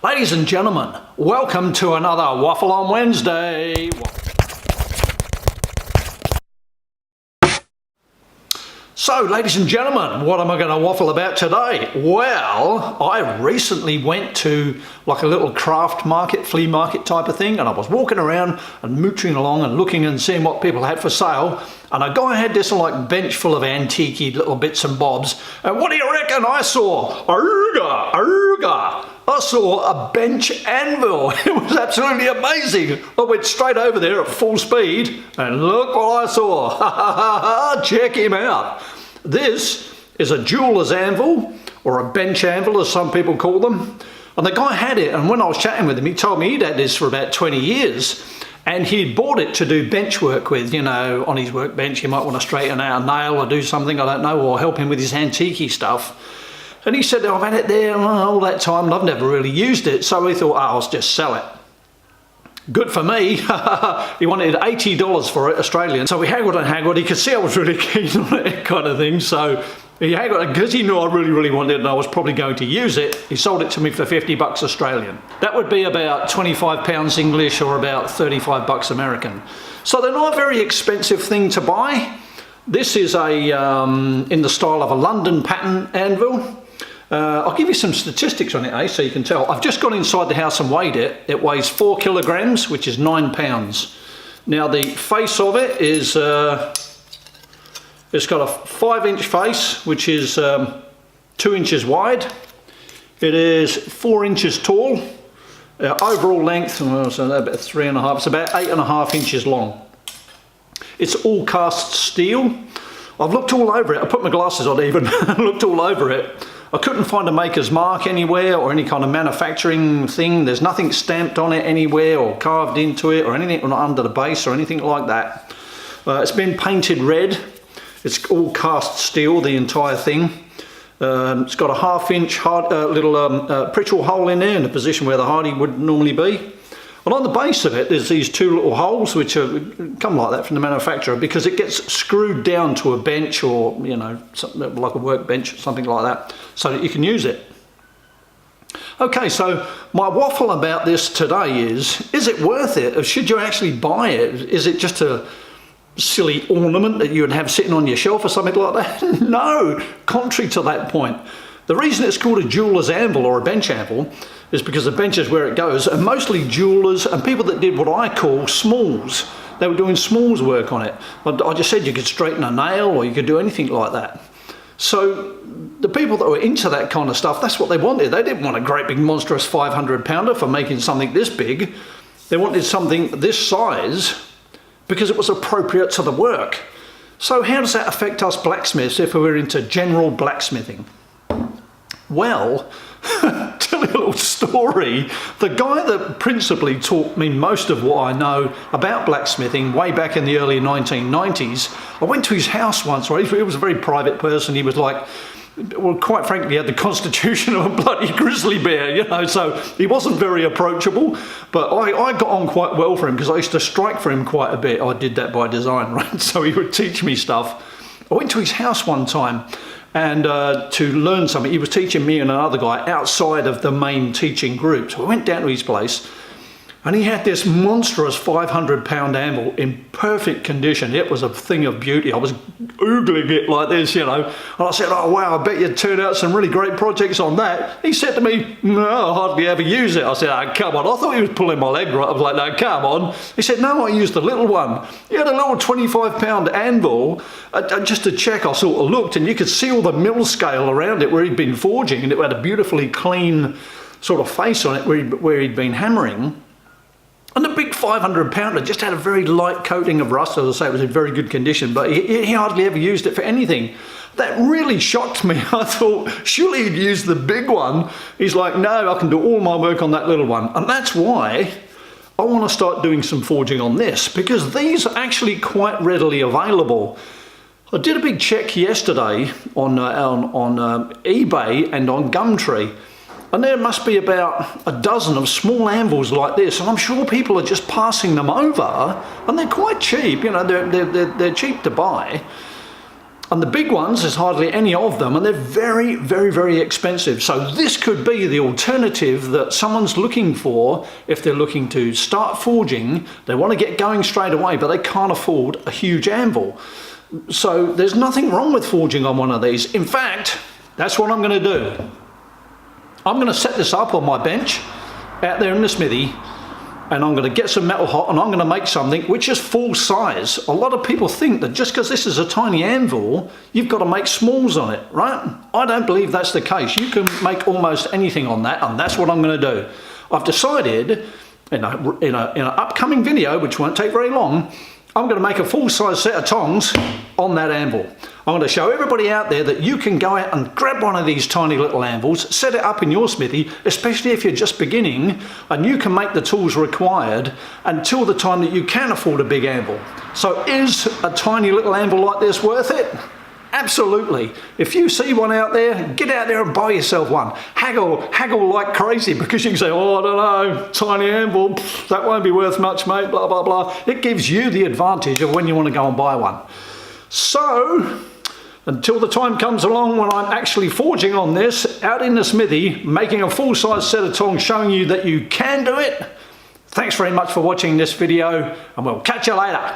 Ladies and gentlemen, welcome to another Waffle on Wednesday. So, ladies and gentlemen, what am I going to waffle about today? Well, I recently went to like a little craft market, flea market type of thing, and I was walking around and mooching along and looking and seeing what people had for sale, and a guy had this like bench full of antique little bits and bobs, and what do you reckon I saw? Aruga, aruga! I saw a bench anvil. It was absolutely amazing. I went straight over there at full speed and look what I saw. Check him out. This is a jeweler's anvil, or a bench anvil as some people call them. And the guy had it, and when I was chatting with him, he told me he'd had this for about 20 years. And he'd bought it to do bench work with, you know, on his workbench. He might want to straighten out a nail or do something, I don't know, or help him with his antique stuff. And he said, I've had it there all that time and I've never really used it. So we thought, I'll just sell it. Good for me. He wanted $80 for it, Australian. So we haggled and haggled. He could see I was really keen on it, kind of thing. So he haggled, because he knew I really wanted it and I was probably going to use it, he sold it to me for 50 bucks Australian. That would be about 25 pounds English or about 35 bucks American. So they're not a very expensive thing to buy. This is in the style of a London pattern anvil. I'll give you some statistics on it, so you can tell. I've just gone inside the house and weighed it. It weighs 4 kilograms, which is 9 pounds. Now the face of it is, it's got a 5-inch face, which is 2 inches wide. It is 4 inches tall. Overall length, so about 3.5, it's about 8.5 inches long. It's all cast steel. I've looked all over it. I put my glasses on even, looked all over it. I couldn't find a maker's mark anywhere or any kind of manufacturing thing. There's nothing stamped on it anywhere or carved into it or anything, or not under the base or anything like that. It's been painted red. It's all cast steel, the entire thing. It's got a 1/2-inch little Pritchell hole in there in the position where the hardy would normally be. And on the base of it, there's these 2 little holes which come like that from the manufacturer, because it gets screwed down to a bench, or, you know, something like a workbench or something like that, so that you can use it. Okay, so my waffle about this today is it worth it? Or should you actually buy it? Is it just a silly ornament that you would have sitting on your shelf or something like that? No, contrary to that point. The reason it's called a jeweler's anvil or a bench anvil is because the bench is where it goes, and mostly jewelers and people that did what I call smalls. They were doing smalls work on it. I just said you could straighten a nail or you could do anything like that. So the people that were into that kind of stuff, that's what they wanted. They didn't want a great big monstrous 500-pounder for making something this big. They wanted something this size because it was appropriate to the work. So how does that affect us blacksmiths if we're into general blacksmithing? Well, tell you a little story. The guy that principally taught me most of what I know about blacksmithing way back in the early 1990s, I went to his house once. Right? He was a very private person. He was like, well, quite frankly, he had the constitution of a bloody grizzly bear, you know, so he wasn't very approachable, but I got on quite well for him because I used to strike for him quite a bit. I did that by design, right? So he would teach me stuff. I went to his house one time, and to learn something. He was teaching me and another guy outside of the main teaching group. So we went down to his place, and he had this monstrous 500-pound anvil in perfect condition. It was a thing of beauty. I was oogling it like this, you know. And I said, oh wow, I bet you'd turn out some really great projects on that. He said to me, no, I hardly ever use it. I said, oh, come on. I thought he was pulling my leg right. I was like, no, come on. He said, no, I used the little one. He had a little 25-pound anvil. Just to check, I sort of looked, and you could see all the mill scale around it where he'd been forging, and it had a beautifully clean sort of face on it where he'd been hammering. And the big 500-pounder just had a very light coating of rust. As I say, it was in very good condition, but he hardly ever used it for anything. That really shocked me. I thought, surely he'd use the big one. He's like, no, I can do all my work on that little one. And that's why I want to start doing some forging on this, because these are actually quite readily available. I did a big check yesterday on eBay and on Gumtree, and there must be about a dozen of small anvils like this, and I'm sure people are just passing them over, and they're quite cheap, you know, they're cheap to buy. And the big ones, there's hardly any of them, and they're very, very, very expensive. So this could be the alternative that someone's looking for if they're looking to start forging. They want to get going straight away, but they can't afford a huge anvil. So there's nothing wrong with forging on one of these. In fact, that's what I'm going to do. I'm going to set this up on my bench out there in the smithy, and I'm going to get some metal hot, and I'm going to make something which is full size. A lot of people think that just because this is a tiny anvil, you've got to make smalls on it, right? I don't believe that's the case. You can make almost anything on that, and that's what I'm going to do. I've decided in an upcoming video, which won't take very long, I'm going to make a full-size set of tongs on that anvil. I'm going to show everybody out there that you can go out and grab one of these tiny little anvils, set it up in your smithy, especially if you're just beginning, and you can make the tools required until the time that you can afford a big anvil. So is a tiny little anvil like this worth it? Absolutely. If you see one out there, get out there and buy yourself one. Haggle like crazy, because you can say, oh, I don't know, tiny anvil, that won't be worth much, mate, blah, blah, blah. It gives you the advantage of when you want to go and buy one. So, until the time comes along when I'm actually forging on this, out in the smithy, making a full-size set of tongs, showing you that you can do it. Thanks very much for watching this video, and we'll catch you later.